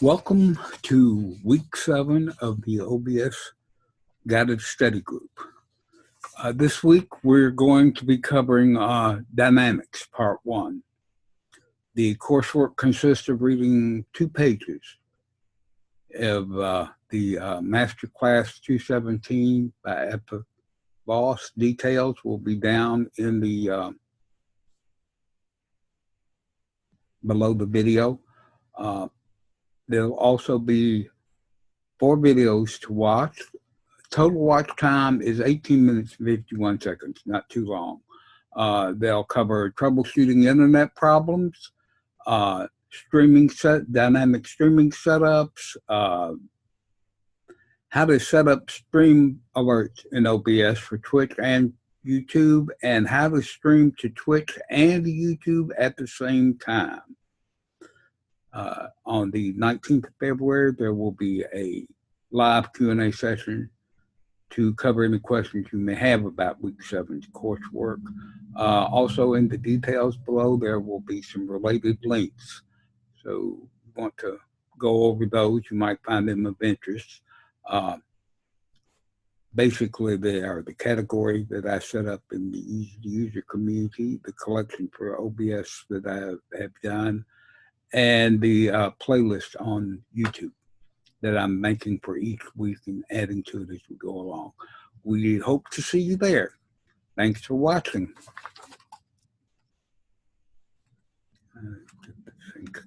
Welcome to week 7 of the OBS Guided Study Group. This week we're going to be covering Dynamics, Part 1. The coursework consists of reading 2 pages of the Masterclass 217 by EposVox. Details will be down in the below the video. There'll also be 4 videos to watch. Total watch time is 18 minutes and 51 seconds, not too long. They'll cover troubleshooting internet problems, dynamic streaming setups, how to set up stream alerts in OBS for Twitch and YouTube, and how to stream to Twitch and YouTube at the same time. On the 19th of February, there will be a live Q&A session to cover any questions you may have about week 7's coursework. Also in the details below, there will be some related links. So you want to go over those, you might find them of interest. Basically, they are the category that I set up in the user community, the collection for OBS that I have done, and the playlist on YouTube that I'm making for each week and adding to it as we go along. We hope to see you there. Thanks for watching. Get the sync